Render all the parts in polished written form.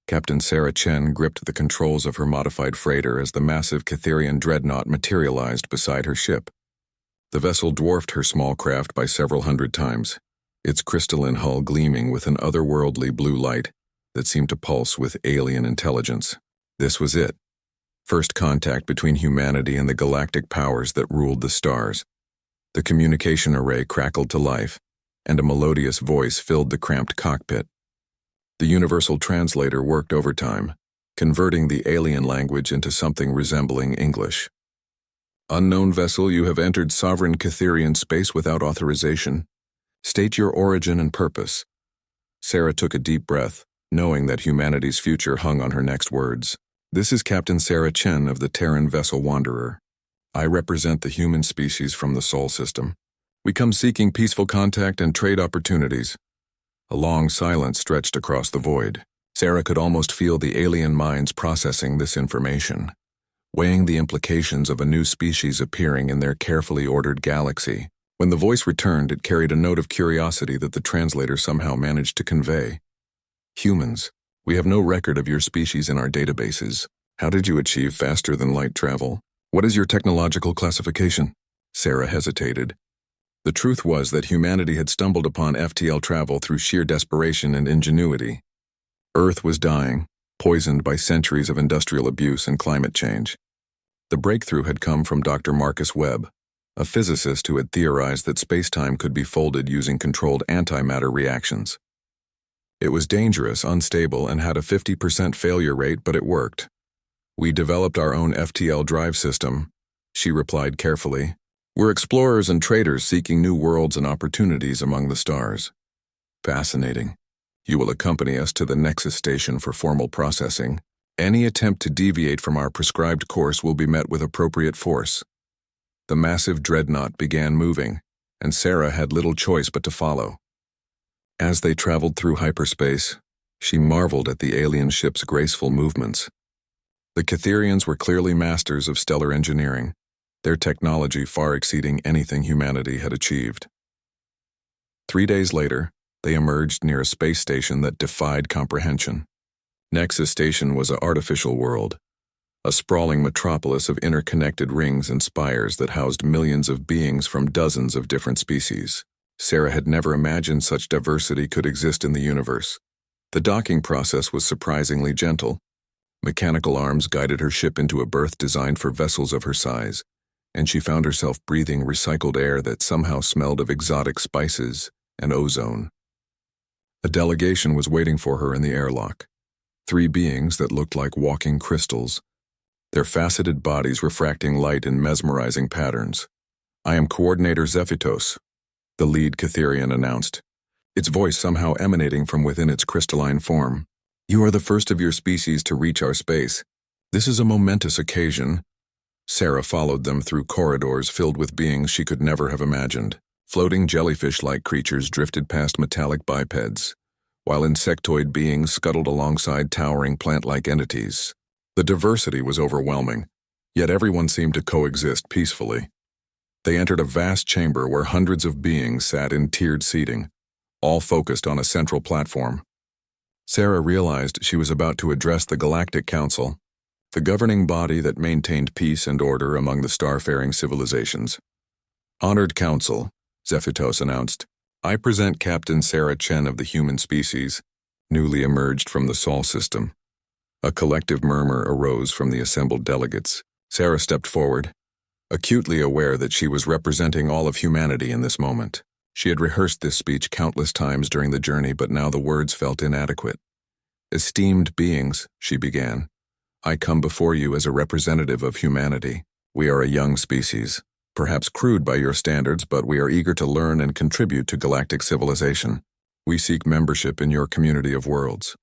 Captain Sarah Chen gripped the controls of her modified freighter as the massive Catherian dreadnought materialized beside her ship. The vessel dwarfed her small craft by several hundred times, its crystalline hull gleaming with an otherworldly blue light that seemed to pulse with alien intelligence. This was it. First contact between humanity and the galactic powers that ruled the stars. The communication array crackled to life, and a melodious voice filled the cramped cockpit. The universal translator worked overtime, converting the alien language into something resembling English. Unknown vessel, you have entered sovereign Catherian space without authorization. State your origin and purpose. Sarah took a deep breath, knowing that humanity's future hung on her next words. This is Captain Sarah Chen of the Terran vessel Wanderer. I represent the human species from the Sol system. We come seeking peaceful contact and trade opportunities. A long silence stretched across the void. Sarah could almost feel the alien minds processing this information, weighing the implications of a new species appearing in their carefully ordered galaxy. When the voice returned, it carried a note of curiosity that the translator somehow managed to convey. Humans, we have no record of your species in our databases. How did you achieve faster-than-light travel? What is your technological classification? Sarah hesitated. The truth was that humanity had stumbled upon FTL travel through sheer desperation and ingenuity. Earth was dying, poisoned by centuries of industrial abuse and climate change. The breakthrough had come from Dr. Marcus Webb, a physicist who had theorized that space-time could be folded using controlled antimatter reactions. It was dangerous, unstable, and had a 50% failure rate, but it worked. We developed our own FTL drive system, she replied carefully. We're explorers and traders seeking new worlds and opportunities among the stars. Fascinating. You will accompany us to the Nexus station for formal processing. Any attempt to deviate from our prescribed course will be met with appropriate force. The massive dreadnought began moving, and Sarah had little choice but to follow. As they traveled through hyperspace, she marveled at the alien ship's graceful movements. The Catherians were clearly masters of stellar engineering, their technology far exceeding anything humanity had achieved. 3 days later, they emerged near a space station that defied comprehension. Nexus Station was an artificial world, a sprawling metropolis of interconnected rings and spires that housed millions of beings from dozens of different species. Sarah had never imagined such diversity could exist in the universe. The docking process was surprisingly gentle. Mechanical arms guided her ship into a berth designed for vessels of her size, and she found herself breathing recycled air that somehow smelled of exotic spices and ozone. A delegation was waiting for her in the airlock. 3 beings that looked like walking crystals, their faceted bodies refracting light in mesmerizing patterns. I am Coordinator Zephytos, the lead Catherian announced, its voice somehow emanating from within its crystalline form. You are the first of your species to reach our space. This is a momentous occasion. Sarah followed them through corridors filled with beings she could never have imagined. Floating jellyfish-like creatures drifted past metallic bipeds, while insectoid beings scuttled alongside towering plant-like entities. The diversity was overwhelming, yet everyone seemed to coexist peacefully. They entered a vast chamber where hundreds of beings sat in tiered seating, all focused on a central platform. Sarah realized she was about to address the Galactic Council, the governing body that maintained peace and order among the starfaring civilizations. Honored Council, Zephytos announced, I present Captain Sarah Chen of the human species, newly emerged from the Sol system. A collective murmur arose from the assembled delegates. Sarah stepped forward, acutely aware that she was representing all of humanity in this moment. She had rehearsed this speech countless times during the journey, but now the words felt inadequate. Esteemed beings, she began, I come before you as a representative of humanity. We are a young species, perhaps crude by your standards, but we are eager to learn and contribute to galactic civilization. We seek membership in your community of worlds.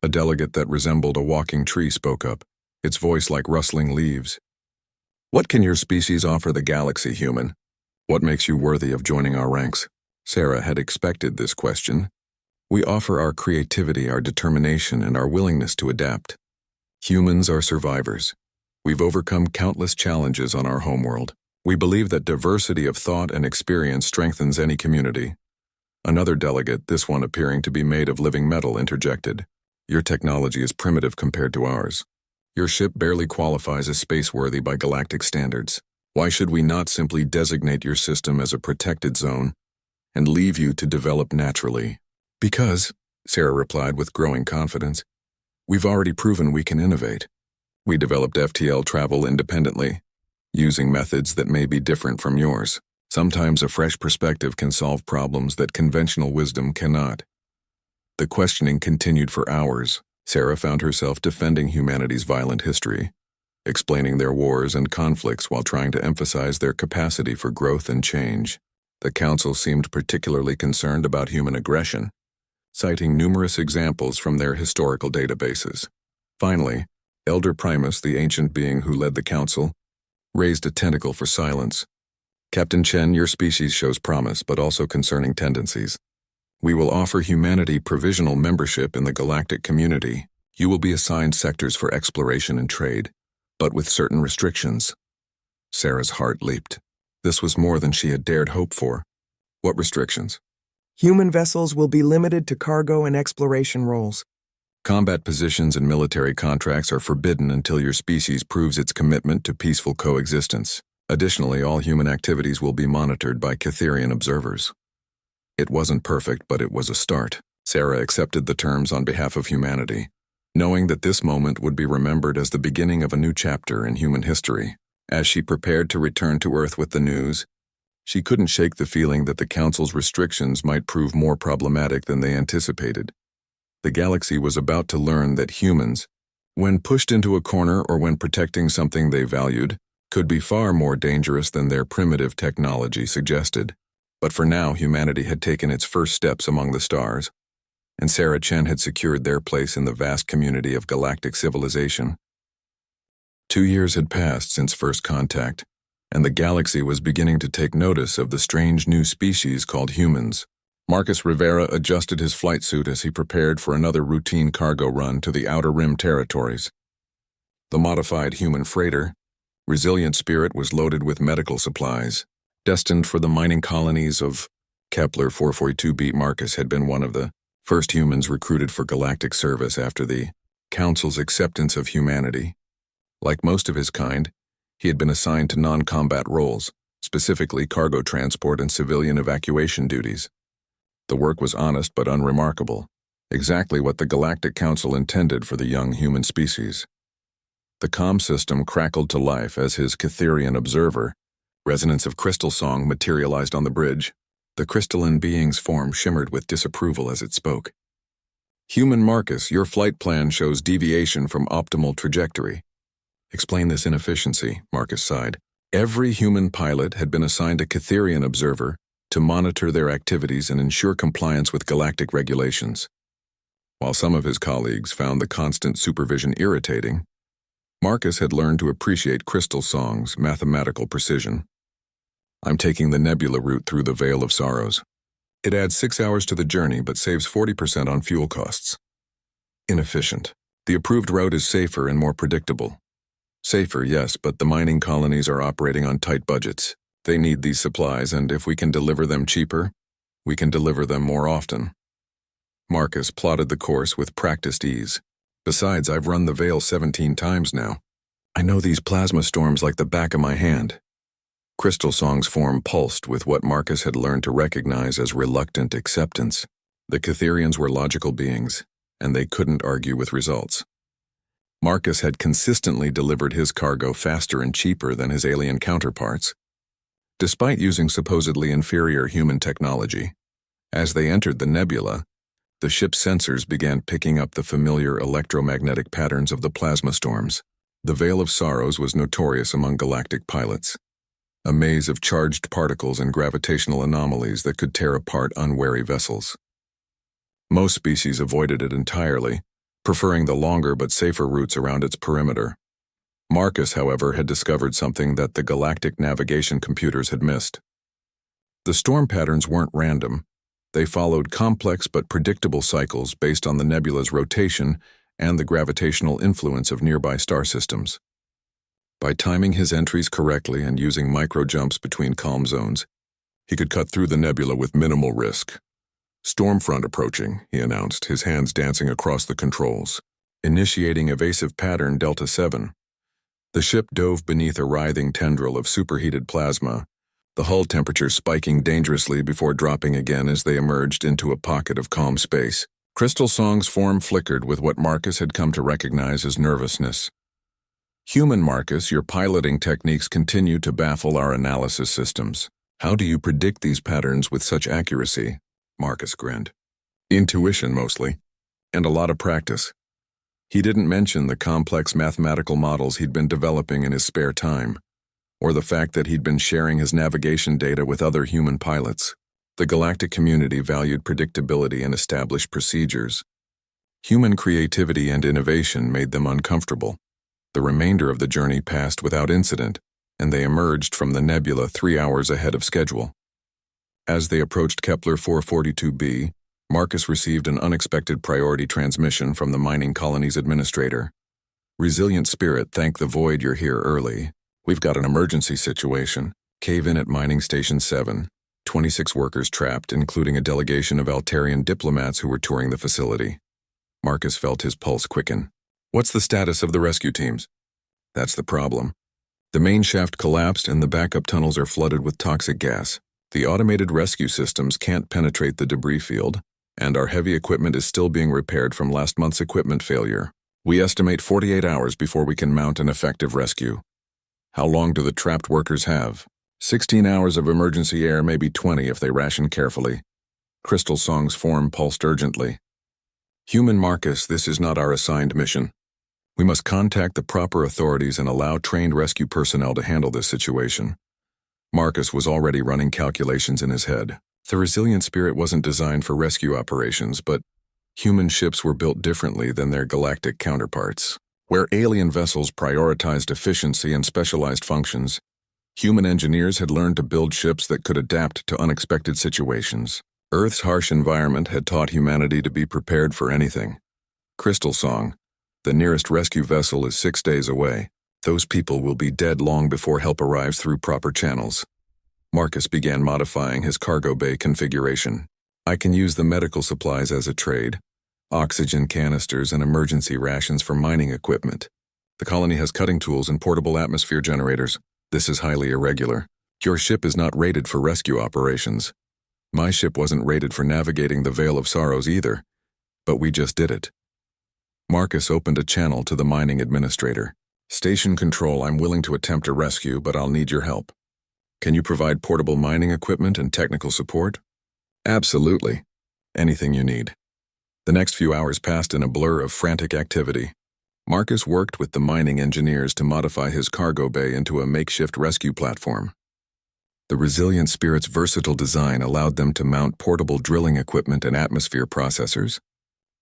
A delegate that resembled a walking tree spoke up, its voice like rustling leaves. What can your species offer the galaxy, human? What makes you worthy of joining our ranks? Sarah had expected this question. We offer our creativity, our determination, and our willingness to adapt. Humans are survivors. We've overcome countless challenges on our homeworld. We believe that diversity of thought and experience strengthens any community. Another delegate, this one appearing to be made of living metal, interjected. Your technology is primitive compared to ours. Your ship barely qualifies as space-worthy by galactic standards. Why should we not simply designate your system as a protected zone and leave you to develop naturally? Because, Sarah replied with growing confidence, we've already proven we can innovate. We developed FTL travel independently, using methods that may be different from yours. Sometimes a fresh perspective can solve problems that conventional wisdom cannot. The questioning continued for hours. Sarah found herself defending humanity's violent history, explaining their wars and conflicts while trying to emphasize their capacity for growth and change. The Council seemed particularly concerned about human aggression, citing numerous examples from their historical databases. Finally, Elder Primus, the ancient being who led the Council, raised a tentacle for silence. Captain Chen, your species shows promise, but also concerning tendencies. We will offer humanity provisional membership in the galactic community. You will be assigned sectors for exploration and trade, but with certain restrictions. Sarah's heart leaped. This was more than she had dared hope for. What restrictions? Human vessels will be limited to cargo and exploration roles. Combat positions and military contracts are forbidden until your species proves its commitment to peaceful coexistence. Additionally, all human activities will be monitored by Catherian observers. It wasn't perfect, but it was a start. Sarah accepted the terms on behalf of humanity, knowing that this moment would be remembered as the beginning of a new chapter in human history. As she prepared to return to Earth with the news, she couldn't shake the feeling that the Council's restrictions might prove more problematic than they anticipated. The galaxy was about to learn that humans, when pushed into a corner or when protecting something they valued, could be far more dangerous than their primitive technology suggested. But for now, humanity had taken its first steps among the stars, and Sarah Chen had secured their place in the vast community of galactic civilization. 2 years had passed since first contact, and the galaxy was beginning to take notice of the strange new species called humans. Marcus Rivera adjusted his flight suit as he prepared for another routine cargo run to the Outer Rim territories. The modified human freighter, Resilient Spirit, was loaded with medical supplies, destined for the mining colonies of Kepler 442b. Marcus had been one of the first humans recruited for galactic service after the Council's acceptance of humanity. Like most of his kind, he had been assigned to non-combat roles, specifically cargo transport and civilian evacuation duties. The work was honest but unremarkable, exactly what the Galactic Council intended for the young human species. The comm system crackled to life as his Catherian observer, resonance of crystal song, materialized on the bridge. The crystalline being's form shimmered with disapproval as it spoke. Human Marcus, your flight plan shows deviation from optimal trajectory. Explain this inefficiency, Marcus sighed. Every human pilot had been assigned a Catherian observer to monitor their activities and ensure compliance with galactic regulations. While some of his colleagues found the constant supervision irritating, Marcus had learned to appreciate Crystal Song's mathematical precision. I'm taking the nebula route through the Veil of Sorrows. It adds 6 hours to the journey but saves 40% on fuel costs. Inefficient. The approved route is safer and more predictable. Safer, yes, but the mining colonies are operating on tight budgets. They need these supplies, and if we can deliver them cheaper, we can deliver them more often. Marcus plotted the course with practiced ease. Besides, I've run the Veil 17 times now. I know these plasma storms like the back of my hand. Crystal Song's form pulsed with what Marcus had learned to recognize as reluctant acceptance. The Catherians were logical beings, and they couldn't argue with results. Marcus had consistently delivered his cargo faster and cheaper than his alien counterparts, despite using supposedly inferior human technology. As they entered the nebula, the ship's sensors began picking up the familiar electromagnetic patterns of the plasma storms. The Veil of Sorrows was notorious among galactic pilots, a maze of charged particles and gravitational anomalies that could tear apart unwary vessels. Most species avoided it entirely, preferring the longer but safer routes around its perimeter. Marcus, however, had discovered something that the galactic navigation computers had missed. The storm patterns weren't random. They followed complex but predictable cycles based on the nebula's rotation and the gravitational influence of nearby star systems. By timing his entries correctly and using micro-jumps between calm zones, he could cut through the nebula with minimal risk. Stormfront approaching, he announced, his hands dancing across the controls. Initiating evasive pattern Delta 7. The ship dove beneath a writhing tendril of superheated plasma, the hull temperature spiking dangerously before dropping again as they emerged into a pocket of calm space. Crystal Song's form flickered with what Marcus had come to recognize as nervousness. Human Marcus, your piloting techniques continue to baffle our analysis systems. How do you predict these patterns with such accuracy? Marcus grinned. Intuition, mostly. And a lot of practice. He didn't mention the complex mathematical models he'd been developing in his spare time, or the fact that he'd been sharing his navigation data with other human pilots. The galactic community valued predictability and established procedures. Human creativity and innovation made them uncomfortable. The remainder of the journey passed without incident, and they emerged from the nebula 3 hours ahead of schedule. As they approached Kepler 442b, Marcus received an unexpected priority transmission from the mining colony's administrator. Resilient Spirit, thank the void you're here early. We've got an emergency situation. Cave in at Mining Station 7. 26 workers trapped, including a delegation of Altarian diplomats who were touring the facility. Marcus felt his pulse quicken. What's the status of the rescue teams? That's the problem. The main shaft collapsed and the backup tunnels are flooded with toxic gas. The automated rescue systems can't penetrate the debris field, and our heavy equipment is still being repaired from last month's equipment failure. We estimate 48 hours before we can mount an effective rescue. How long do the trapped workers have? 16 hours of emergency air, maybe 20 if they ration carefully. Crystal Song's form pulsed urgently. Human Marcus, this is not our assigned mission. We must contact the proper authorities and allow trained rescue personnel to handle this situation. Marcus was already running calculations in his head. The Resilient Spirit wasn't designed for rescue operations, but human ships were built differently than their galactic counterparts. Where alien vessels prioritized efficiency and specialized functions, human engineers had learned to build ships that could adapt to unexpected situations. Earth's harsh environment had taught humanity to be prepared for anything. Crystal Song, the nearest rescue vessel is 6 days away. Those people will be dead long before help arrives through proper channels. Marcus began modifying his cargo bay configuration. I can use the medical supplies as a trade. Oxygen canisters and emergency rations for mining equipment. The colony has cutting tools and portable atmosphere generators. This is highly irregular. Your ship is not rated for rescue operations. My ship wasn't rated for navigating the Veil of Sorrows either, but we just did it. Marcus opened a channel to the mining administrator. Station Control, I'm willing to attempt a rescue, but I'll need your help. Can you provide portable mining equipment and technical support? Absolutely. Anything you need. The next few hours passed in a blur of frantic activity. Marcus worked with the mining engineers to modify his cargo bay into a makeshift rescue platform. The Resilient Spirit's versatile design allowed them to mount portable drilling equipment and atmosphere processors,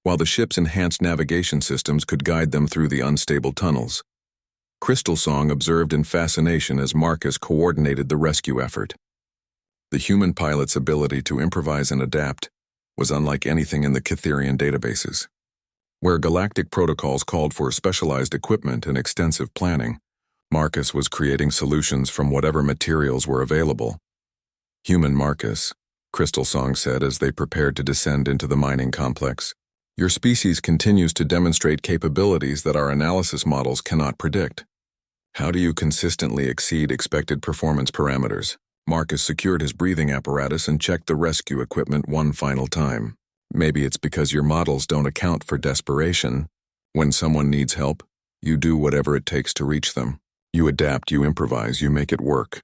while the ship's enhanced navigation systems could guide them through the unstable tunnels. Crystal Song observed in fascination as Marcus coordinated the rescue effort. The human pilot's ability to improvise and adapt was unlike anything in the Cytherian databases. Where galactic protocols called for specialized equipment and extensive planning, Marcus was creating solutions from whatever materials were available. Human Marcus, Crystal Song said as they prepared to descend into the mining complex. Your species continues to demonstrate capabilities that our analysis models cannot predict. How do you consistently exceed expected performance parameters? Marcus secured his breathing apparatus and checked the rescue equipment one final time. Maybe it's because your models don't account for desperation. When someone needs help, you do whatever it takes to reach them. You adapt, you improvise, you make it work.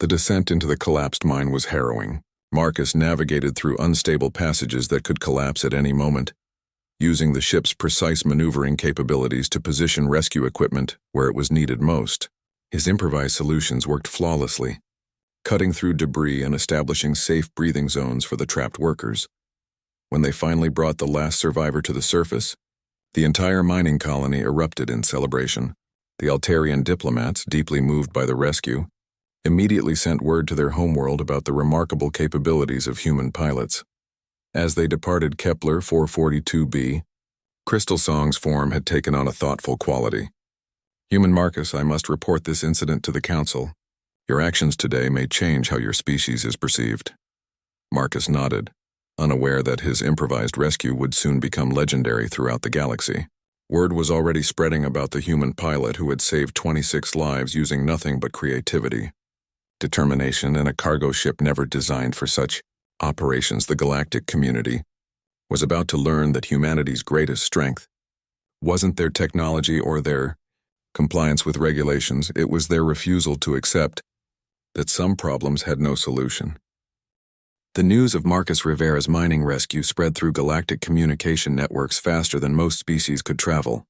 The descent into the collapsed mine was harrowing. Marcus navigated through unstable passages that could collapse at any moment, using the ship's precise maneuvering capabilities to position rescue equipment where it was needed most. His improvised solutions worked flawlessly, cutting through debris and establishing safe breathing zones for the trapped workers. When they finally brought the last survivor to the surface, the entire mining colony erupted in celebration. The Altarian diplomats, deeply moved by the rescue, immediately sent word to their homeworld about the remarkable capabilities of human pilots. As they departed Kepler 442b, Crystal Song's form had taken on a thoughtful quality. Human Marcus, I must report this incident to the Council. Your actions today may change how your species is perceived. Marcus nodded. unaware that his improvised rescue would soon become legendary throughout the galaxy. Word was already spreading about the human pilot who had saved 26 lives using nothing but creativity, determination, and a cargo ship never designed for such operations. The galactic community was about to learn that humanity's greatest strength wasn't their technology or their compliance with regulations, it was their refusal to accept that some problems had no solution. The news of Marcus Rivera's mining rescue spread through galactic communication networks faster than most species could travel.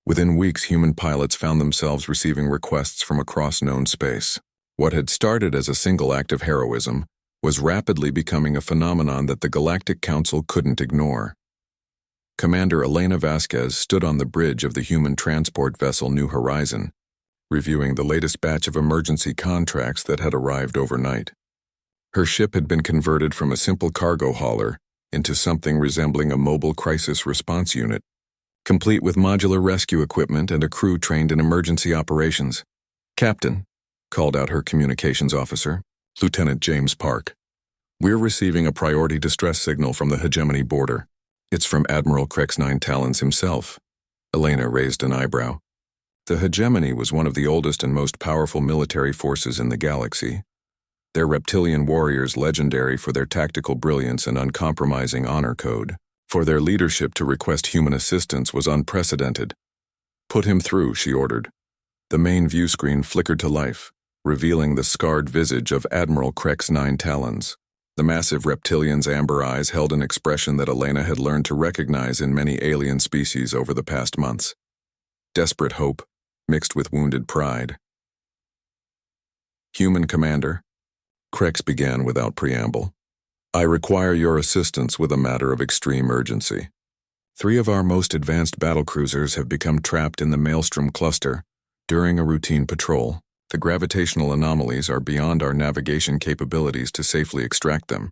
Within weeks, human pilots found themselves receiving requests from across known space. What had started as a single act of heroism was rapidly becoming a phenomenon that the Galactic Council couldn't ignore. Commander Elena Vasquez stood on the bridge of the human transport vessel New Horizon, reviewing the latest batch of emergency contracts that had arrived overnight. Her ship had been converted from a simple cargo hauler into something resembling a mobile crisis response unit, complete with modular rescue equipment and a crew trained in emergency operations. "Captain," called out her communications officer, Lieutenant James Park, "we're receiving a priority distress signal from the hegemony border." "It's from Admiral Crex 9 Talons himself." Elena raised an eyebrow. The hegemony was one of the oldest and most powerful military forces in the galaxy, their reptilian warriors legendary for their tactical brilliance and uncompromising honor code. For their leadership to request human assistance was unprecedented. "Put him through," she ordered. The main view screen flickered to life, revealing the scarred visage of Admiral Crex 9 Talons. The massive reptilian's amber eyes held an expression that Elena had learned to recognize in many alien species over the past months. Desperate hope, mixed with wounded pride. "Human Commander," Crex began without preamble, "I require your assistance with a matter of extreme urgency. 3 of our most advanced battlecruisers have become trapped in the Maelstrom cluster during a routine patrol. The gravitational anomalies are beyond our navigation capabilities to safely extract them."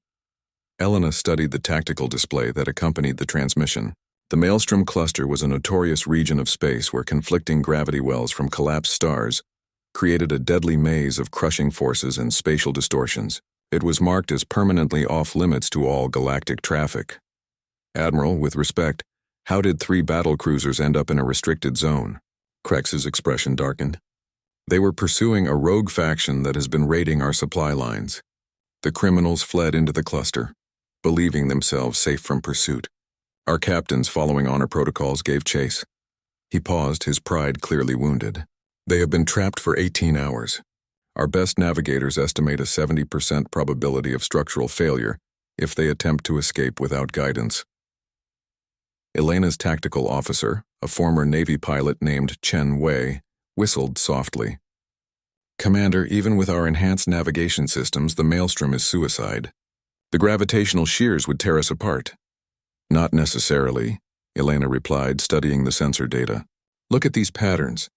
Elena studied the tactical display that accompanied the transmission. The Maelstrom cluster was a notorious region of space where conflicting gravity wells from collapsed stars created a deadly maze of crushing forces and spatial distortions. It was marked as permanently off-limits to all galactic traffic. "Admiral, with respect, how did 3 battlecruisers end up in a restricted zone?" Crex's expression darkened. "They were pursuing a rogue faction that has been raiding our supply lines. The criminals fled into the cluster, believing themselves safe from pursuit. Our captains, following honor protocols, gave chase." He paused, his pride clearly wounded. "They have been trapped for 18 hours. Our best navigators estimate a 70% probability of structural failure if they attempt to escape without guidance." Elena's tactical officer, a former Navy pilot named Chen Wei, whistled softly. "Commander, even with our enhanced navigation systems, the Maelstrom is suicide. The gravitational shears would tear us apart." "Not necessarily," Elena replied, studying the sensor data. "Look at these patterns.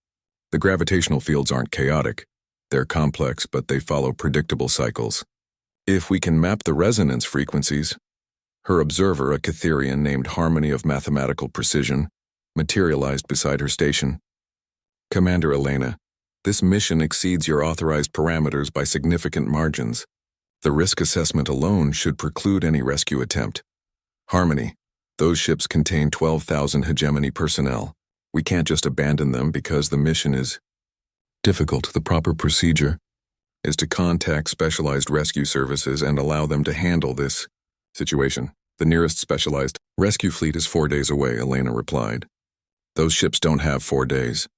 The gravitational fields aren't chaotic. They're complex, but they follow predictable cycles. If we can map the resonance frequencies..." Her observer, a Catherian named Harmony of Mathematical Precision, materialized beside her station. "Commander Elena, this mission exceeds your authorized parameters by significant margins. The risk assessment alone should preclude any rescue attempt. Harmony, those ships contain 12,000 hegemony personnel. We can't just abandon them because the mission is difficult. The proper procedure is to contact specialized rescue services and allow them to handle this situation. The nearest specialized rescue fleet is 4 days away," Elena replied. "Those ships don't have 4 days."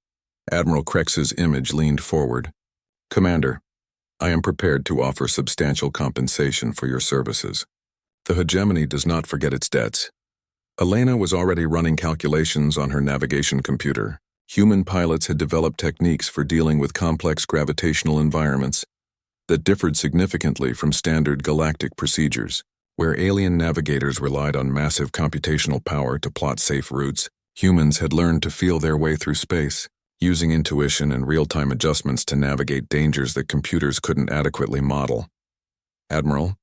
Admiral Crex's image leaned forward. "Commander, I am prepared to offer substantial compensation for your services. The hegemony does not forget its debts." Elena was already running calculations on her navigation computer. Human pilots had developed techniques for dealing with complex gravitational environments that differed significantly from standard galactic procedures. Where alien navigators relied on massive computational power to plot safe routes, humans had learned to feel their way through space, using intuition and real-time adjustments to navigate dangers that computers couldn't adequately model. "Admiral,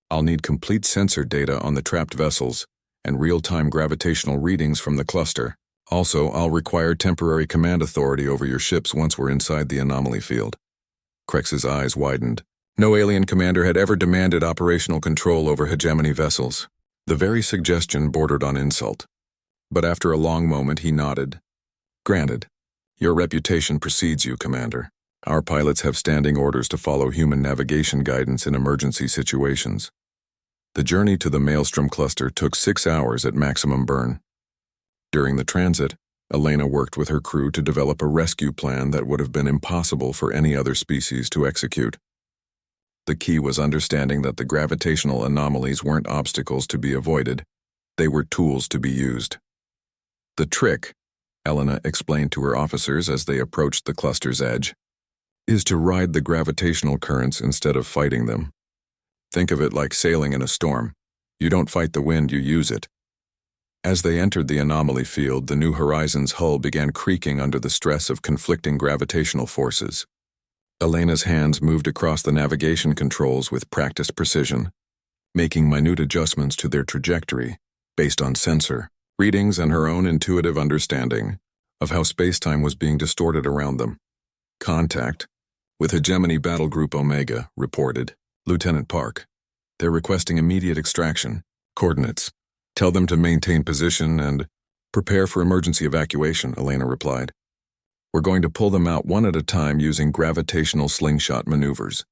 I'll need complete sensor data on the trapped vessels and real-time gravitational readings from the cluster. Also, I'll require temporary command authority over your ships once we're inside the anomaly field." Crex's eyes widened. No alien commander had ever demanded operational control over hegemony vessels. The very suggestion bordered on insult. But after a long moment, he nodded. Granted. Your reputation precedes you, Commander. Our pilots have standing orders to follow human navigation guidance in emergency situations. The journey to the Maelstrom cluster took 6 hours at maximum burn. During the transit, Elena worked with her crew to develop a rescue plan that would have been impossible for any other species to execute. The key was understanding that the gravitational anomalies weren't obstacles to be avoided, they were tools to be used. The trick, Elena explained to her officers as they approached the cluster's edge, is to ride the gravitational currents instead of fighting them. Think of it like sailing in a storm. You don't fight the wind, you use it. As they entered the anomaly field, the New Horizons hull began creaking under the stress of conflicting gravitational forces. Elena's hands moved across the navigation controls with practiced precision, making minute adjustments to their trajectory based on sensor readings and her own intuitive understanding of how space-time was being distorted around them. Contact with Hegemony Battle Group Omega reported. Lieutenant Park. They're requesting immediate extraction. Coordinates. Tell them to maintain position and prepare for emergency evacuation, Elena replied. We're going to pull them out one at a time using gravitational slingshot maneuvers.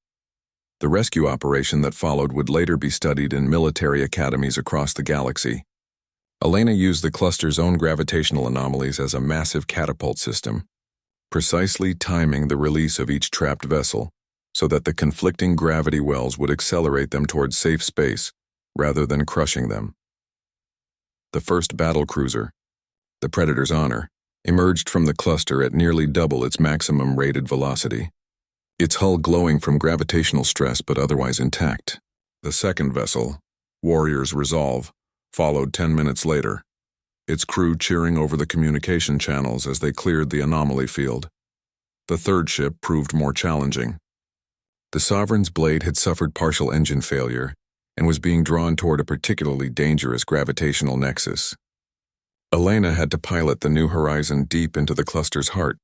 The rescue operation that followed would later be studied in military academies across the galaxy. Elena used the cluster's own gravitational anomalies as a massive catapult system, precisely timing the release of each trapped vessel so that the conflicting gravity wells would accelerate them towards safe space rather than crushing them. The first battle cruiser, the Predator's Honor, emerged from the cluster at nearly double its maximum rated velocity, its hull glowing from gravitational stress but otherwise intact. The second vessel, Warrior's Resolve, followed 10 minutes later, its crew cheering over the communication channels as they cleared the anomaly field. The third ship proved more challenging. The Sovereign's blade had suffered partial engine failure and was being drawn toward a particularly dangerous gravitational nexus. Elena had to pilot the New Horizon deep into the cluster's heart,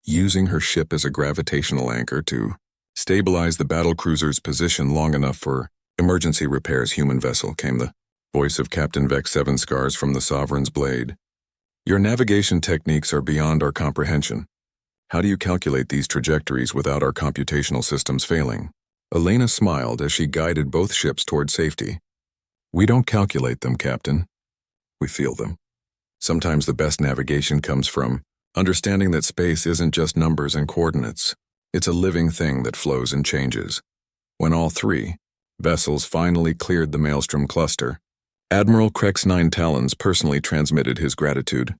using her ship as a gravitational anchor to stabilize the battlecruiser's position long enough for emergency repairs. Human vessel, came the voice of Captain Vex Seven Scars from the Sovereign's blade. Your navigation techniques are beyond our comprehension. How do you calculate these trajectories without our computational systems failing? Elena smiled as she guided both ships toward safety. We don't calculate them, Captain. We feel them. Sometimes the best navigation comes from understanding that space isn't just numbers and coordinates. It's a living thing that flows and changes. When all three vessels finally cleared the Maelstrom cluster, Admiral Krex 9 Talons personally transmitted his gratitude.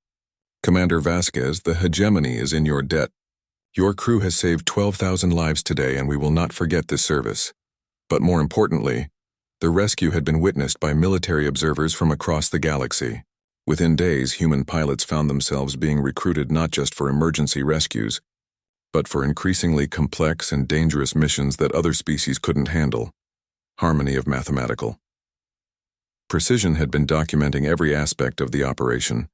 Commander Vasquez, the Hegemony is in your debt. Your crew has saved 12,000 lives today, and we will not forget this service. But more importantly, the rescue had been witnessed by military observers from across the galaxy. Within days, human pilots found themselves being recruited not just for emergency rescues, but for increasingly complex and dangerous missions that other species couldn't handle. Harmony of mathematical precision had been documenting every aspect of the operation.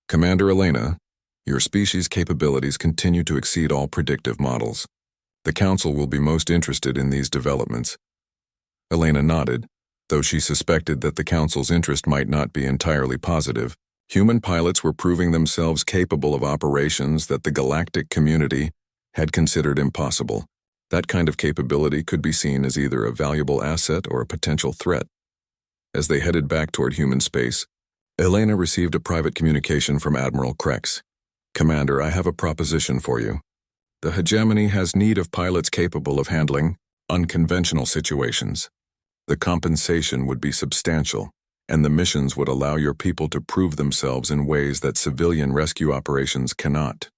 Commander Elena, your species' capabilities continue to exceed all predictive models. The Council will be most interested in these developments. Elena nodded, though she suspected that the Council's interest might not be entirely positive. Human pilots were proving themselves capable of operations that the galactic community had considered impossible. That kind of capability could be seen as either a valuable asset or a potential threat. As they headed back toward human space, Elena received a private communication from Admiral Krex. Commander, I have a proposition for you. The Hegemony has need of pilots capable of handling unconventional situations. The compensation would be substantial, and the missions would allow your people to prove themselves in ways that civilian rescue operations cannot.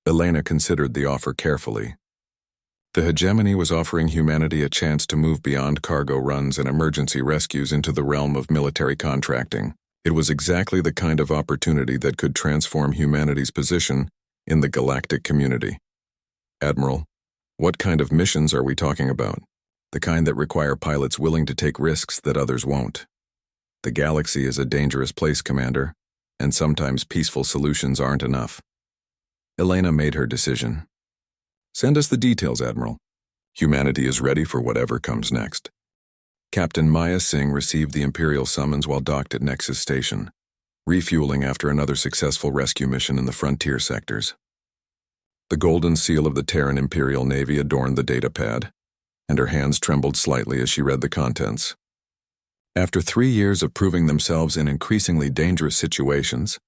Elena considered the offer carefully. The Hegemony was offering humanity a chance to move beyond cargo runs and emergency rescues into the realm of military contracting. It was exactly the kind of opportunity that could transform humanity's position in the galactic community. Admiral, what kind of missions are we talking about? The kind that require pilots willing to take risks that others won't. The galaxy is a dangerous place, Commander, and sometimes peaceful solutions aren't enough. Elena made her decision. Send us the details, Admiral. Humanity is ready for whatever comes next. Captain Maya Singh received the Imperial summons while docked at Nexus Station, refueling after another successful rescue mission in the frontier sectors. The golden seal of the Terran Imperial Navy adorned the datapad, and her hands trembled slightly as she read the contents. After 3 years of proving themselves in increasingly dangerous situations,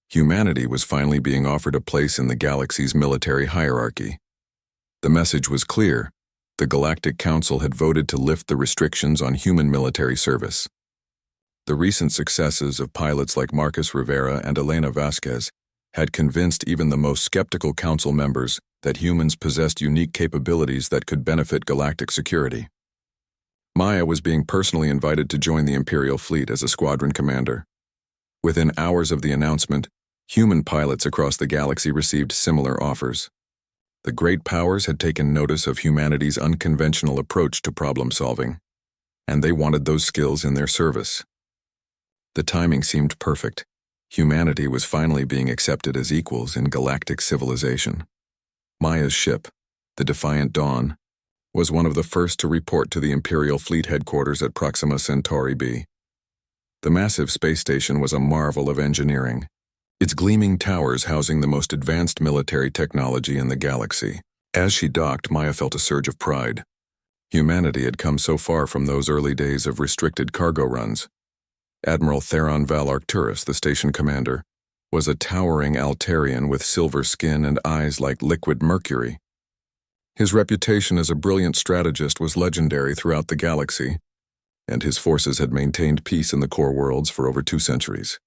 humanity was finally being offered a place in the galaxy's military hierarchy. The message was clear. The Galactic Council had voted to lift the restrictions on human military service. The recent successes of pilots like Marcus Rivera and Elena Vasquez had convinced even the most skeptical council members that humans possessed unique capabilities that could benefit galactic security. Maya was being personally invited to join the Imperial fleet as a squadron commander. Within hours of the announcement, human pilots across the galaxy received similar offers. The great powers had taken notice of humanity's unconventional approach to problem-solving, and they wanted those skills in their service. The timing seemed perfect. Humanity was finally being accepted as equals in galactic civilization. Maya's ship, the Defiant Dawn, was one of the first to report to the Imperial Fleet headquarters at Proxima Centauri b. The massive space station was a marvel of engineering, its gleaming towers housing the most advanced military technology in the galaxy. As she docked, Maya felt a surge of pride. Humanity had come so far from those early days of restricted cargo runs. Admiral Theron Val Arcturus, the station commander, was a towering Altarian with silver skin and eyes like liquid mercury. His reputation as a brilliant strategist was legendary throughout the galaxy, and his forces had maintained peace in the core worlds for over 2 centuries.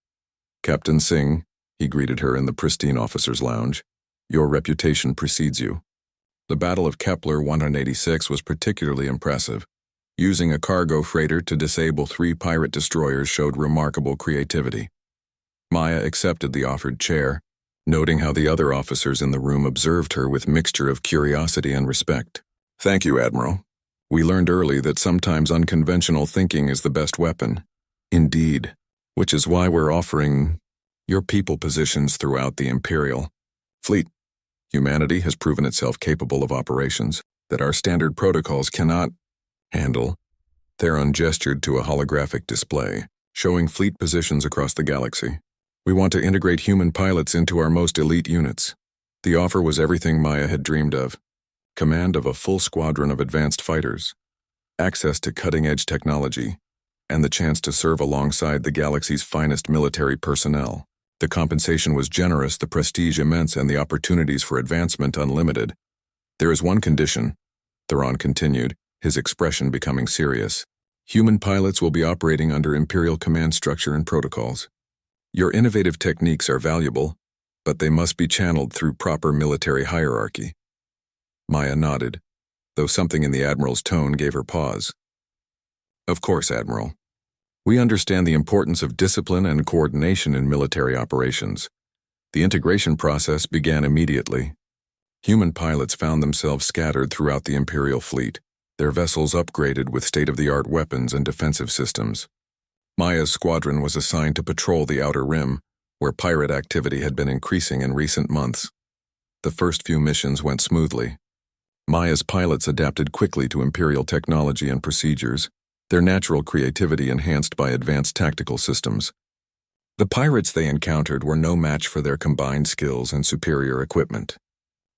"Captain Singh," he greeted her in the pristine officer's lounge, "your reputation precedes you." The Battle of Kepler 186 was particularly impressive. Using a cargo freighter to disable 3 pirate destroyers showed remarkable creativity. Maya accepted the offered chair, noting how the other officers in the room observed her with mixture of curiosity and respect. "Thank you, Admiral. We learned early that sometimes unconventional thinking is the best weapon." "Indeed, which is why we're offering your people positions throughout the Imperial fleet. Humanity has proven itself capable of operations that our standard protocols cannot handle." Theron gestured to a holographic display, showing fleet positions across the galaxy. "We want to integrate human pilots into our most elite units." The offer was everything Maya had dreamed of. Command of a full squadron of advanced fighters, access to cutting-edge technology, and the chance to serve alongside the galaxy's finest military personnel. The compensation was generous, the prestige immense, and the opportunities for advancement unlimited. "There is one condition," Theron continued, his expression becoming serious. "Human pilots will be operating under Imperial command structure and protocols. Your innovative techniques are valuable, but they must be channeled through proper military hierarchy." Maya nodded, though something in the Admiral's tone gave her pause. "Of course, Admiral. We understand the importance of discipline and coordination in military operations." The integration process began immediately. Human pilots found themselves scattered throughout the Imperial fleet, their vessels upgraded with state-of-the-art weapons and defensive systems. Maya's squadron was assigned to patrol the Outer Rim, where pirate activity had been increasing in recent months. The first few missions went smoothly. Maya's pilots adapted quickly to Imperial technology and procedures, their natural creativity enhanced by advanced tactical systems. The pirates they encountered were no match for their combined skills and superior equipment.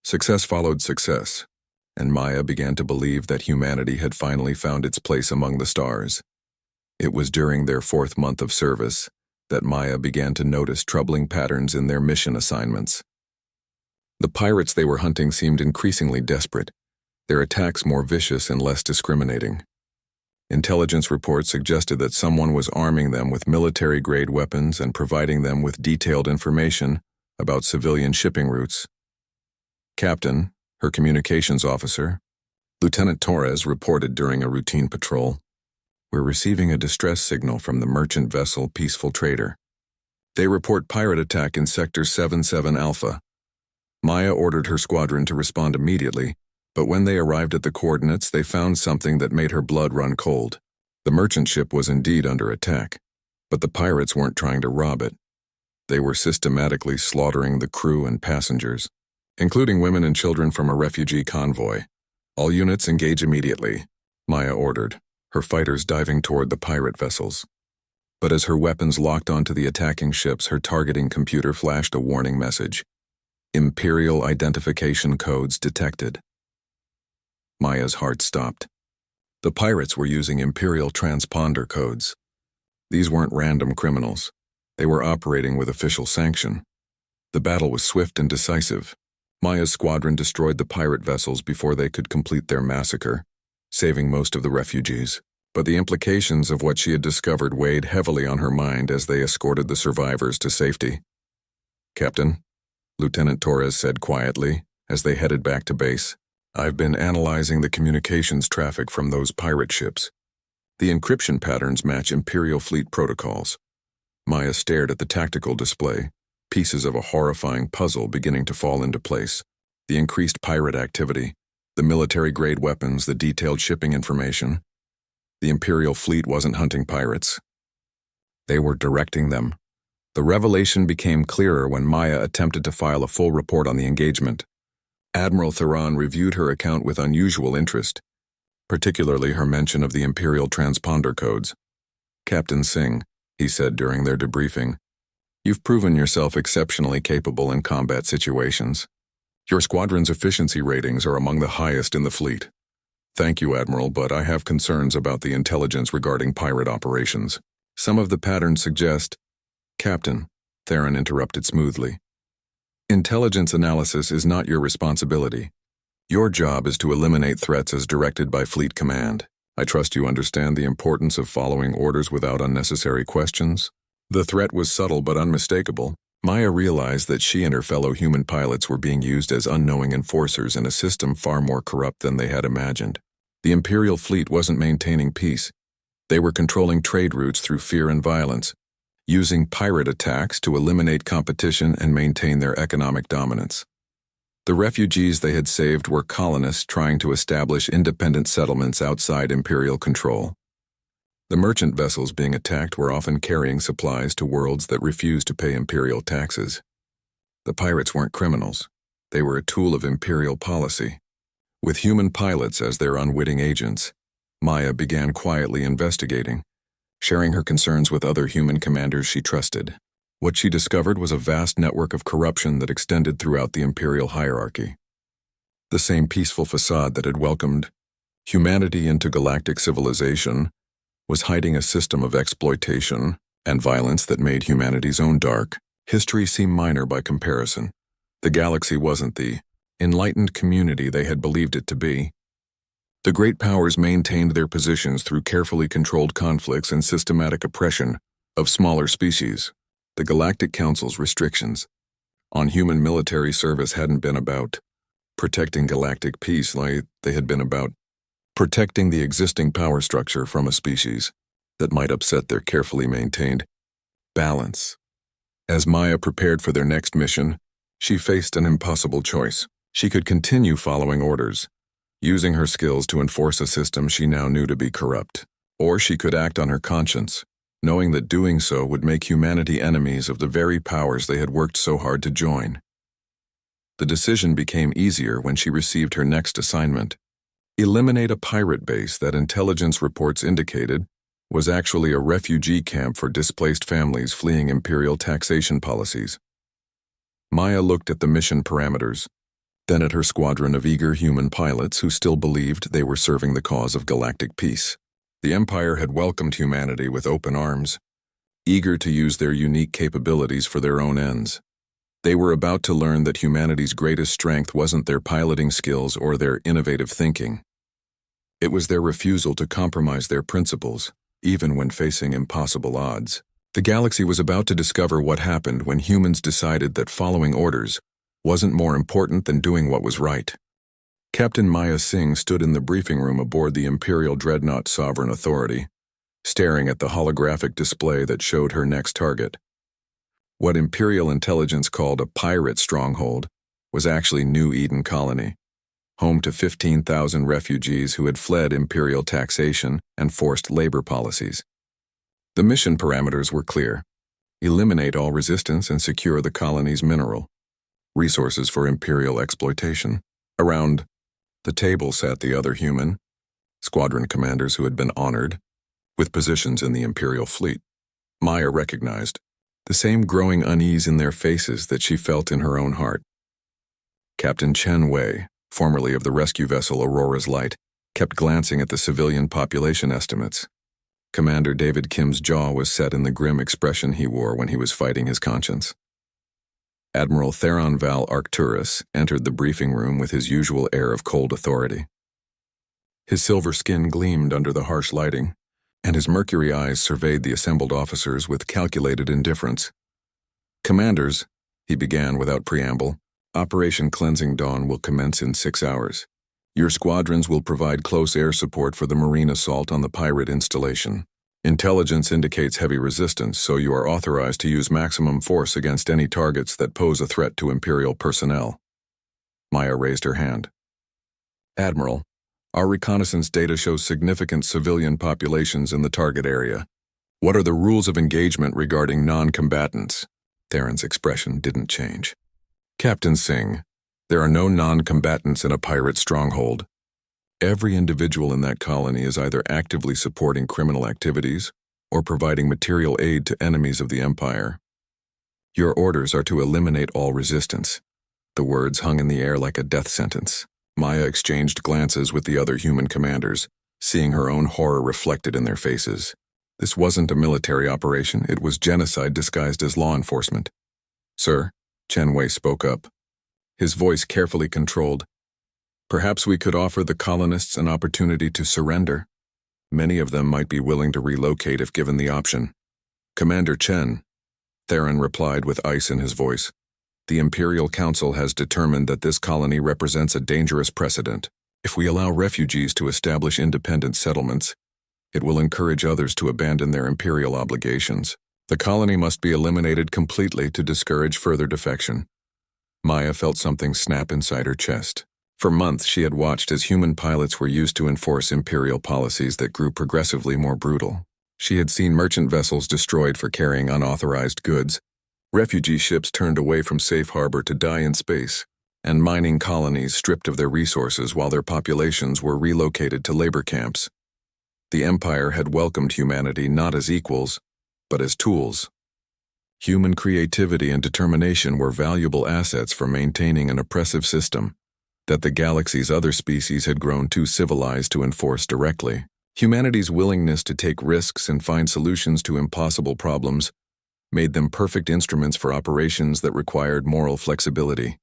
Success followed success, and Maya began to believe that humanity had finally found its place among the stars. It was during their 4th month of service that Maya began to notice troubling patterns in their mission assignments. The pirates they were hunting seemed increasingly desperate, their attacks more vicious and less discriminating. Intelligence reports suggested that someone was arming them with military-grade weapons and providing them with detailed information about civilian shipping routes. "Captain," her communications officer, Lieutenant Torres, reported during a routine patrol, "we're receiving a distress signal from the merchant vessel Peaceful Trader. They report pirate attack in Sector 77 Alpha." Maya ordered her squadron to respond immediately, but when they arrived at the coordinates, they found something that made her blood run cold. The merchant ship was indeed under attack, but the pirates weren't trying to rob it. They were systematically slaughtering the crew and passengers, including women and children from a refugee convoy. All units engage immediately, Maya ordered, her fighters diving toward the pirate vessels. But as her weapons locked onto the attacking ships, her targeting computer flashed a warning message. Imperial identification codes detected. Maya's heart stopped. The pirates were using Imperial transponder codes. These weren't random criminals. They were operating with official sanction. The battle was swift and decisive. Maya's squadron destroyed the pirate vessels before they could complete their massacre, saving most of the refugees. But the implications of what she had discovered weighed heavily on her mind as they escorted the survivors to safety. "Captain," Lieutenant Torres said quietly as they headed back to base, "I've been analyzing the communications traffic from those pirate ships. The encryption patterns match Imperial fleet protocols." Maya stared at the tactical display, pieces of a horrifying puzzle beginning to fall into place. The increased pirate activity, the military-grade weapons, the detailed shipping information. The Imperial fleet wasn't hunting pirates. They were directing them. The revelation became clearer when Maya attempted to file a full report on the engagement. Admiral Theron reviewed her account with unusual interest, particularly her mention of the Imperial transponder codes. "Captain Singh," he said during their debriefing, "you've proven yourself exceptionally capable in combat situations. Your squadron's efficiency ratings are among the highest in the fleet." "Thank you, Admiral, but I have concerns about the intelligence regarding pirate operations. Some of the patterns suggest—" "Captain," Theron interrupted smoothly, "intelligence analysis is not your responsibility. Your job is to eliminate threats as directed by Fleet Command. I trust you understand the importance of following orders without unnecessary questions." The threat was subtle but unmistakable. Maya realized that she and her fellow human pilots were being used as unknowing enforcers in a system far more corrupt than they had imagined. The Imperial fleet wasn't maintaining peace. They were controlling trade routes through fear and violence, using pirate attacks to eliminate competition and maintain their economic dominance. The refugees they had saved were colonists trying to establish independent settlements outside Imperial control. The merchant vessels being attacked were often carrying supplies to worlds that refused to pay Imperial taxes. The pirates weren't criminals. They were a tool of Imperial policy. With human pilots as their unwitting agents, Maya began quietly investigating, sharing her concerns with other human commanders she trusted. What she discovered was a vast network of corruption that extended throughout the Imperial hierarchy. The same peaceful facade that had welcomed humanity into galactic civilization was hiding a system of exploitation and violence that made humanity's own dark history seem minor by comparison. The galaxy wasn't the enlightened community they had believed it to be. The great powers maintained their positions through carefully controlled conflicts and systematic oppression of smaller species. The Galactic Council's restrictions on human military service hadn't been about protecting galactic peace like they had been about protecting the existing power structure from a species that might upset their carefully maintained balance. As Maya prepared for their next mission, she faced an impossible choice. She could continue following orders, using her skills to enforce a system she now knew to be corrupt, or she could act on her conscience, knowing that doing so would make humanity enemies of the very powers they had worked so hard to join. The decision became easier when she received her next assignment. Eliminate a pirate base that intelligence reports indicated was actually a refugee camp for displaced families fleeing Imperial taxation policies. Maya looked at the mission parameters, then at her squadron of eager human pilots who still believed they were serving the cause of galactic peace. The Empire had welcomed humanity with open arms, eager to use their unique capabilities for their own ends. They were about to learn that humanity's greatest strength wasn't their piloting skills or their innovative thinking. It was their refusal to compromise their principles, even when facing impossible odds. The galaxy was about to discover what happened when humans decided that following orders wasn't more important than doing what was right. Captain Maya Singh stood in the briefing room aboard the Imperial Dreadnought Sovereign Authority, staring at the holographic display that showed her next target. What Imperial intelligence called a pirate stronghold was actually New Eden Colony, home to 15,000 refugees who had fled Imperial taxation and forced labor policies. The mission parameters were clear: eliminate all resistance and secure the colony's mineral resources for Imperial exploitation. Around The table sat the other human, squadron commanders who had been honored, with positions in the Imperial fleet. Maya recognized the same growing unease in their faces that she felt in her own heart. Captain Chen Wei, formerly of the rescue vessel Aurora's Light, kept glancing at the civilian population estimates. Commander David Kim's jaw was set in the grim expression he wore when he was fighting his conscience. Admiral Theron Val Arcturus entered the briefing room with his usual air of cold authority. His silver skin gleamed under the harsh lighting, and his mercury eyes surveyed the assembled officers with calculated indifference. "Commanders," he began without preamble, "Operation Cleansing Dawn will commence in 6 hours. Your squadrons will provide close air support for the marine assault on the pirate installation. Intelligence indicates heavy resistance, so you are authorized to use maximum force against any targets that pose a threat to Imperial personnel." Maya raised her hand. "Admiral, our reconnaissance data shows significant civilian populations in the target area. What are the rules of engagement regarding non-combatants?" Theron's expression didn't change. "Captain Singh, there are no non-combatants in a pirate stronghold. Every individual in that colony is either actively supporting criminal activities or providing material aid to enemies of the Empire. Your orders are to eliminate all resistance." The words hung in the air like a death sentence. Maya exchanged glances with the other human commanders, seeing her own horror reflected in their faces. This wasn't a military operation, it was genocide disguised as law enforcement. "Sir," Chen Wei spoke up, his voice carefully controlled, "perhaps we could offer the colonists an opportunity to surrender. Many of them might be willing to relocate if given the option." "Commander Chen," Theron replied with ice in his voice, "the Imperial Council has determined that this colony represents a dangerous precedent. If we allow refugees to establish independent settlements, it will encourage others to abandon their imperial obligations. The colony must be eliminated completely to discourage further defection." Maya felt something snap inside her chest. For months she had watched as human pilots were used to enforce Imperial policies that grew progressively more brutal. She had seen merchant vessels destroyed for carrying unauthorized goods, refugee ships turned away from safe harbor to die in space, and mining colonies stripped of their resources while their populations were relocated to labor camps. The Empire had welcomed humanity not as equals, but as tools. Human creativity and determination were valuable assets for maintaining an oppressive system that the galaxy's other species had grown too civilized to enforce directly. Humanity's willingness to take risks and find solutions to impossible problems made them perfect instruments for operations that required moral flexibility.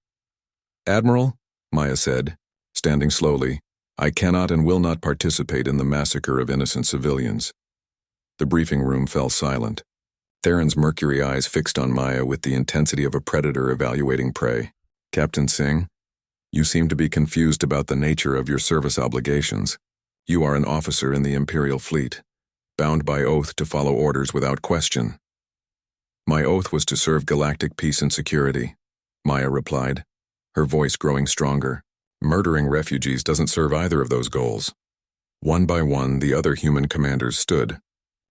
"Admiral," Maya said, standing slowly, "I cannot and will not participate in the massacre of innocent civilians." The briefing room fell silent. Theron's mercury eyes fixed on Maya with the intensity of a predator evaluating prey. "Captain Singh, you seem to be confused about the nature of your service obligations. You are an officer in the Imperial fleet, bound by oath to follow orders without question." "My oath was to serve galactic peace and security," Maya replied, her voice growing stronger. "Murdering refugees doesn't serve either of those goals." One by one, the other human commanders stood.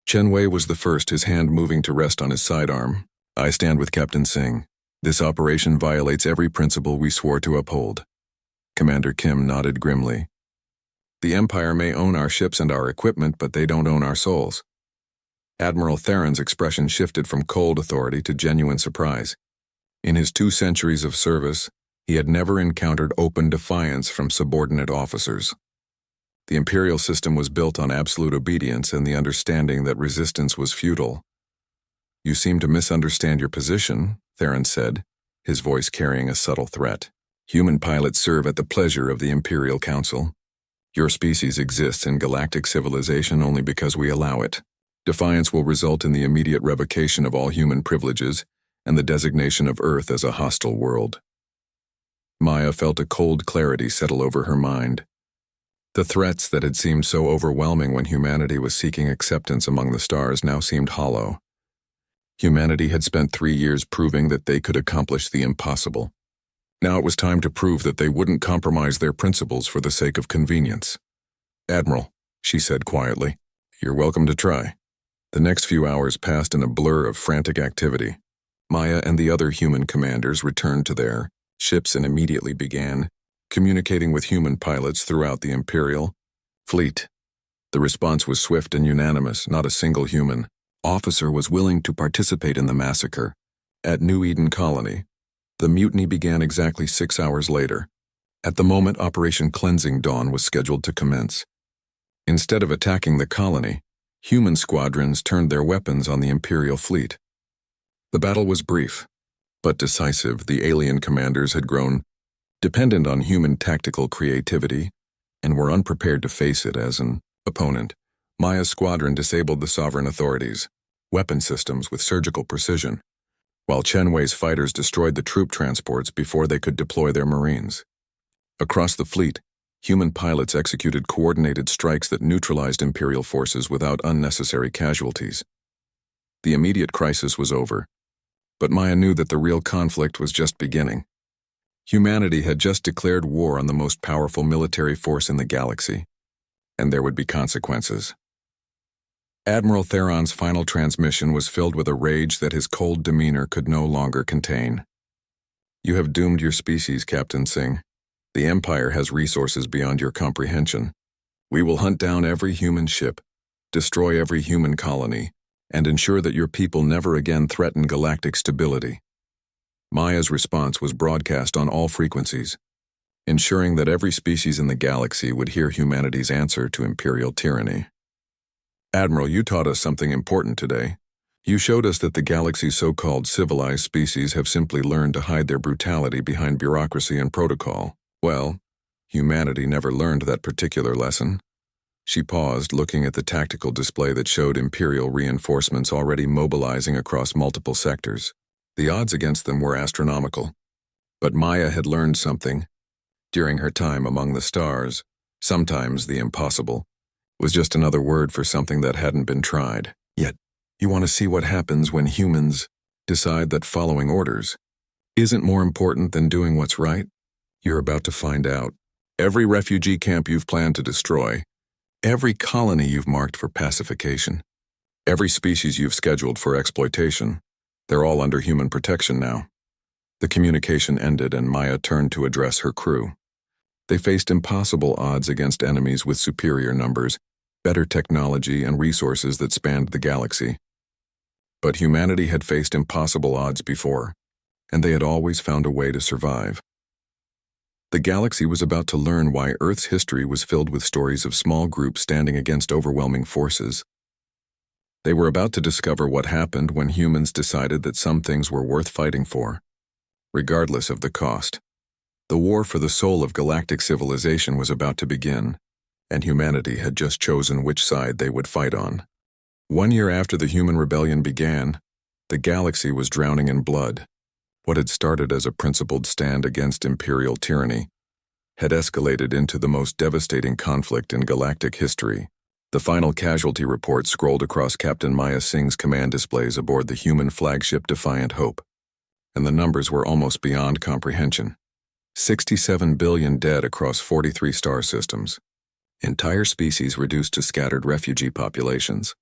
Chen Wei was the first, his hand moving to rest on his sidearm. "I stand with Captain Singh. This operation violates every principle we swore to uphold." Commander Kim nodded grimly. "The Empire may own our ships and our equipment, but they don't own our souls." Admiral Theron's expression shifted from cold authority to genuine surprise. In his 2 centuries of service, he had never encountered open defiance from subordinate officers. The Imperial system was built on absolute obedience and the understanding that resistance was futile. "You seem to misunderstand your position," Theron said, his voice carrying a subtle threat. "Human pilots serve at the pleasure of the Imperial Council. Your species exists in galactic civilization only because we allow it. Defiance will result in the immediate revocation of all human privileges and the designation of Earth as a hostile world." Maya felt a cold clarity settle over her mind. The threats that had seemed so overwhelming when humanity was seeking acceptance among the stars now seemed hollow. Humanity had spent 3 years proving that they could accomplish the impossible. Now it was time to prove that they wouldn't compromise their principles for the sake of convenience. "Admiral," she said quietly, "you're welcome to try." The next few hours passed in a blur of frantic activity. Maya and the other human commanders returned to their ships and immediately began communicating with human pilots throughout the Imperial fleet. The response was swift and unanimous. Not a single human officer was willing to participate in the massacre. At New Eden Colony, the mutiny began exactly 6 hours later. At the moment Operation Cleansing Dawn was scheduled to commence. Instead of attacking the colony, human squadrons turned their weapons on the Imperial fleet. The battle was brief, but decisive. The alien commanders had grown dependent on human tactical creativity and were unprepared to face it as an opponent. Maya's squadron disabled the sovereign authorities' weapon systems with surgical precision, while Chen Wei's fighters destroyed the troop transports before they could deploy their marines. Across the fleet, human pilots executed coordinated strikes that neutralized Imperial forces without unnecessary casualties. The immediate crisis was over, but Maya knew that the real conflict was just beginning. Humanity had just declared war on the most powerful military force in the galaxy, and there would be consequences. Admiral Theron's final transmission was filled with a rage that his cold demeanor could no longer contain. "You have doomed your species, Captain Singh. The Empire has resources beyond your comprehension. We will hunt down every human ship, destroy every human colony, and ensure that your people never again threaten galactic stability." Maya's response was broadcast on all frequencies, ensuring that every species in the galaxy would hear humanity's answer to Imperial tyranny. "Admiral, you taught us something important today. You showed us that the galaxy's so-called civilized species have simply learned to hide their brutality behind bureaucracy and protocol. Well, humanity never learned that particular lesson." She paused, looking at the tactical display that showed Imperial reinforcements already mobilizing across multiple sectors. The odds against them were astronomical. But Maya had learned something. During her time among the stars, sometimes the impossible was just another word for something that hadn't been tried. Yet, you want to see what happens when humans decide that following orders isn't more important than doing what's right? You're about to find out. Every refugee camp you've planned to destroy, every colony you've marked for pacification, every species you've scheduled for exploitation, they're all under human protection now. The communication ended and Maya turned to address her crew. They faced impossible odds against enemies with superior numbers, better technology, and resources that spanned the galaxy. But humanity had faced impossible odds before, and they had always found a way to survive. The galaxy was about to learn why Earth's history was filled with stories of small groups standing against overwhelming forces. They were about to discover what happened when humans decided that some things were worth fighting for, regardless of the cost. The war for the soul of galactic civilization was about to begin, and humanity had just chosen which side they would fight on. 1 year after the human rebellion began, the galaxy was drowning in blood. What had started as a principled stand against Imperial tyranny had escalated into the most devastating conflict in galactic history. The final casualty report scrolled across Captain Maya Singh's command displays aboard the human flagship Defiant Hope, and the numbers were almost beyond comprehension. 67 billion dead across 43 star systems. Entire species reduced to scattered refugee populations.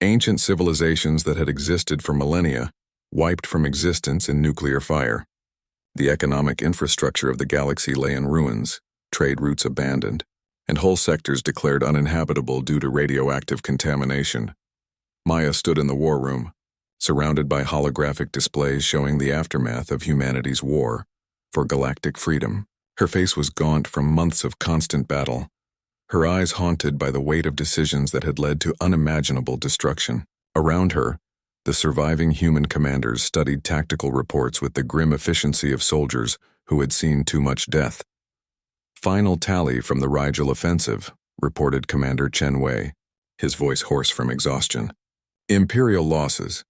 Ancient civilizations that had existed for millennia wiped from existence in nuclear fire. The economic infrastructure of the galaxy lay in ruins, trade routes abandoned, and whole sectors declared uninhabitable due to radioactive contamination. Maya stood in the war room, surrounded by holographic displays showing the aftermath of humanity's war for galactic freedom. Her face was gaunt from months of constant battle, her eyes haunted by the weight of decisions that had led to unimaginable destruction. Around her, the surviving human commanders studied tactical reports with the grim efficiency of soldiers who had seen too much death. "Final tally from the Rigel offensive," reported Commander Chen Wei, his voice hoarse from exhaustion. "Imperial losses: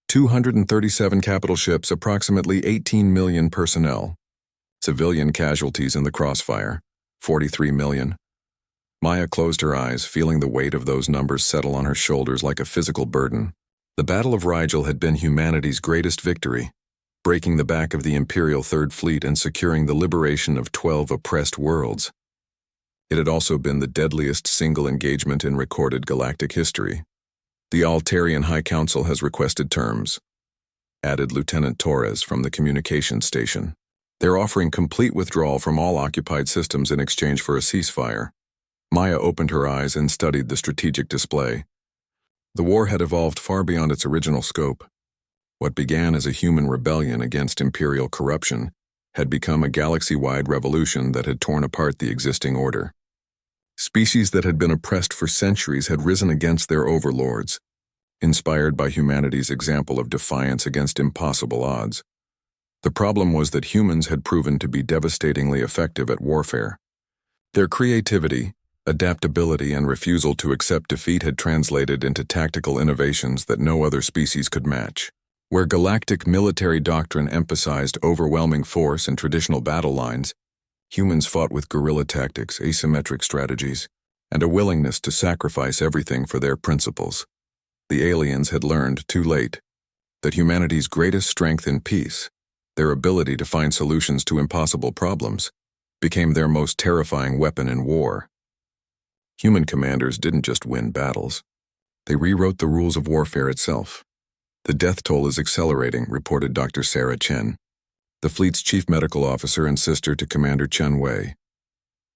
237 capital ships, approximately 18 million personnel. Civilian casualties in the crossfire: 43 million. Maya closed her eyes, feeling the weight of those numbers settle on her shoulders like a physical burden. The Battle of Rigel had been humanity's greatest victory, breaking the back of the Imperial Third Fleet and securing the liberation of 12 oppressed worlds. It had also been the deadliest single engagement in recorded galactic history. "The Altarian High Council has requested terms," added Lieutenant Torres from the communications station. They're offering complete withdrawal from all occupied systems in exchange for a ceasefire. Maya opened her eyes and studied the strategic display. The war had evolved far beyond its original scope. What began as a human rebellion against imperial corruption had become a galaxy-wide revolution that had torn apart the existing order. Species that had been oppressed for centuries had risen against their overlords, inspired by humanity's example of defiance against impossible odds. The problem was that humans had proven to be devastatingly effective at warfare. Their creativity, adaptability, and refusal to accept defeat had translated into tactical innovations that no other species could match. Where galactic military doctrine emphasized overwhelming force and traditional battle lines, humans fought with guerrilla tactics, asymmetric strategies, and a willingness to sacrifice everything for their principles. The aliens had learned too late that humanity's greatest strength in peace, their ability to find solutions to impossible problems, became their most terrifying weapon in war. Human commanders didn't just win battles. They rewrote the rules of warfare itself. The death toll is accelerating, reported Dr. Sarah Chen, the fleet's chief medical officer and sister to Commander Chen Wei.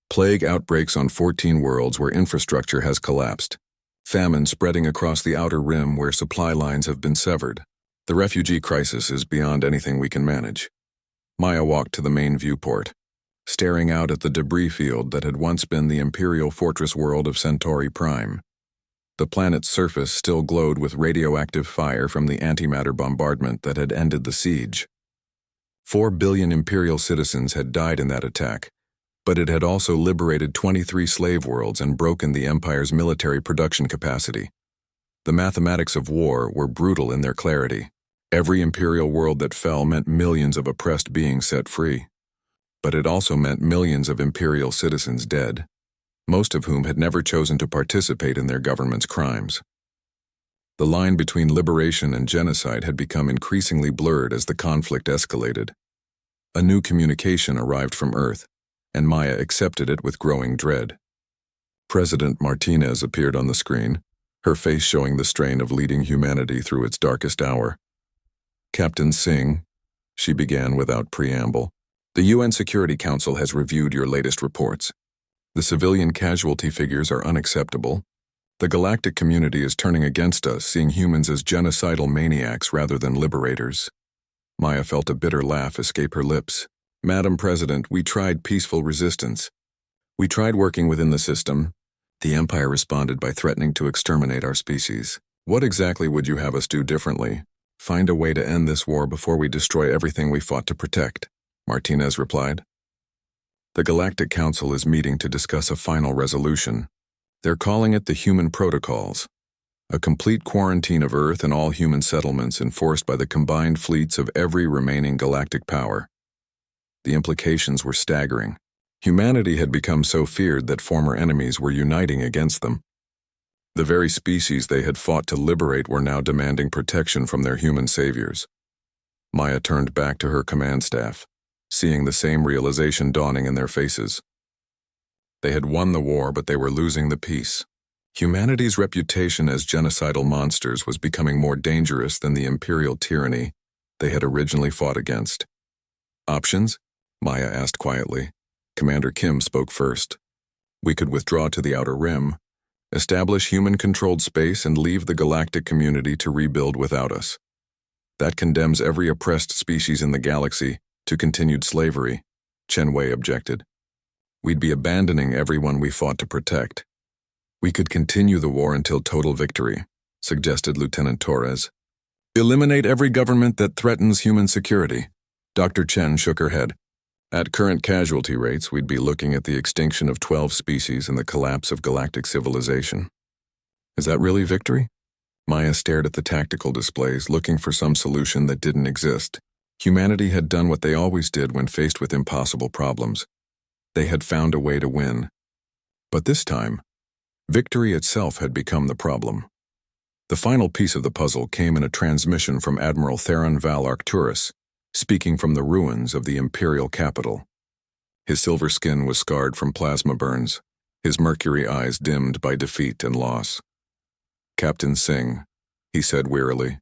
Plague outbreaks on 14 worlds where infrastructure has collapsed. Famine spreading across the outer rim where supply lines have been severed. The refugee crisis is beyond anything we can manage. Maya walked to the main viewport, staring out at the debris field that had once been the Imperial fortress world of Centauri Prime. The planet's surface still glowed with radioactive fire from the antimatter bombardment that had ended the siege. 4 billion Imperial citizens had died in that attack, but it had also liberated 23 slave worlds and broken the Empire's military production capacity. The mathematics of war were brutal in their clarity. Every Imperial world that fell meant millions of oppressed beings set free. But it also meant millions of Imperial citizens dead, most of whom had never chosen to participate in their government's crimes. The line between liberation and genocide had become increasingly blurred as the conflict escalated. A new communication arrived from Earth, and Maya accepted it with growing dread. President Martinez appeared on the screen, her face showing the strain of leading humanity through its darkest hour. Captain Singh, she began without preamble, the UN Security Council has reviewed your latest reports. The civilian casualty figures are unacceptable. The galactic community is turning against us, seeing humans as genocidal maniacs rather than liberators. Maya felt a bitter laugh escape her lips. Madam President, we tried peaceful resistance. We tried working within the system. The Empire responded by threatening to exterminate our species. What exactly would you have us do differently? Find a way to end this war before we destroy everything we fought to protect, Martinez replied. The Galactic Council is meeting to discuss a final resolution. They're calling it the Human Protocols, a complete quarantine of Earth and all human settlements enforced by the combined fleets of every remaining galactic power. The implications were staggering. Humanity had become so feared that former enemies were uniting against them. The very species they had fought to liberate were now demanding protection from their human saviors. Maya turned back to her command staff, seeing the same realization dawning in their faces. They had won the war, but they were losing the peace. Humanity's reputation as genocidal monsters was becoming more dangerous than the imperial tyranny they had originally fought against. Options? Maya asked quietly. Commander Kim spoke first. We could withdraw to the outer rim, establish human-controlled space, and leave the galactic community to rebuild without us. That condemns every oppressed species in the galaxy to continued slavery, Chen Wei objected. We'd be abandoning everyone we fought to protect. We could continue the war until total victory, suggested Lieutenant Torres. Eliminate every government that threatens human security. Dr. Chen shook her head. At current casualty rates, we'd be looking at the extinction of 12 species and the collapse of galactic civilization. Is that really victory? Maya stared at the tactical displays, looking for some solution that didn't exist. Humanity had done what they always did when faced with impossible problems. They had found a way to win. But this time, victory itself had become the problem. The final piece of the puzzle came in a transmission from Admiral Theron Val Arcturus, speaking from the ruins of the Imperial capital. His silver skin was scarred from plasma burns, his mercury eyes dimmed by defeat and loss. Captain Singh, he said wearily,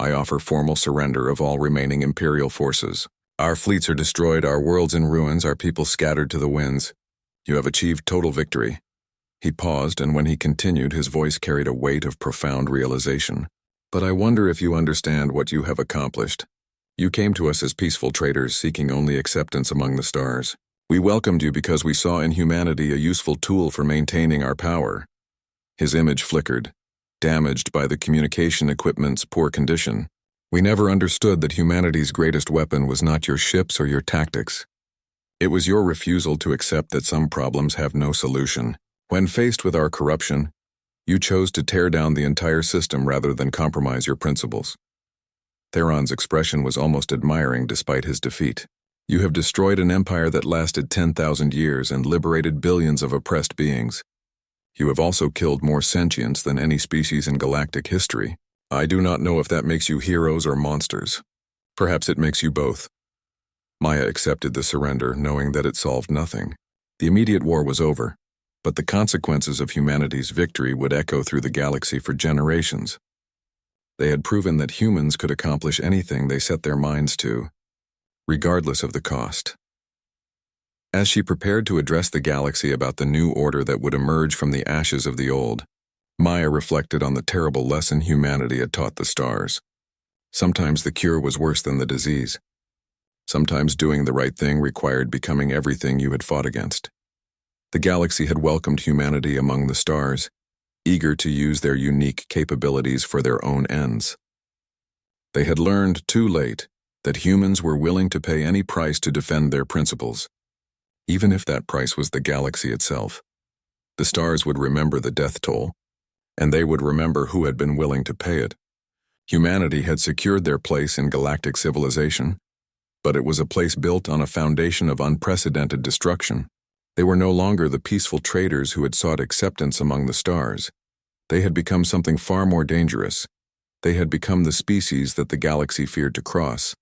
I offer formal surrender of all remaining Imperial forces. Our fleets are destroyed, our world's in ruins, our people scattered to the winds. You have achieved total victory." He paused, and when he continued, his voice carried a weight of profound realization. "But I wonder if you understand what you have accomplished. You came to us as peaceful traders seeking only acceptance among the stars. We welcomed you because we saw in humanity a useful tool for maintaining our power." His image flickered, damaged by the communication equipment's poor condition. "We never understood that humanity's greatest weapon was not your ships or your tactics. It was your refusal to accept that some problems have no solution. When faced with our corruption, you chose to tear down the entire system rather than compromise your principles." Theron's expression was almost admiring despite his defeat. "You have destroyed an empire that lasted 10,000 years and liberated billions of oppressed beings. You have also killed more sentients than any species in galactic history. I do not know if that makes you heroes or monsters. Perhaps it makes you both." Maya accepted the surrender, knowing that it solved nothing. The immediate war was over, but the consequences of humanity's victory would echo through the galaxy for generations. They had proven that humans could accomplish anything they set their minds to, regardless of the cost. As she prepared to address the galaxy about the new order that would emerge from the ashes of the old, Maya reflected on the terrible lesson humanity had taught the stars. Sometimes the cure was worse than the disease. Sometimes doing the right thing required becoming everything you had fought against. The galaxy had welcomed humanity among the stars, eager to use their unique capabilities for their own ends. They had learned too late that humans were willing to pay any price to defend their principles, even if that price was the galaxy itself. The stars would remember the death toll, and they would remember who had been willing to pay it. Humanity had secured their place in galactic civilization, but it was a place built on a foundation of unprecedented destruction. They were no longer the peaceful traders who had sought acceptance among the stars. They had become something far more dangerous. They had become the species that the galaxy feared to cross.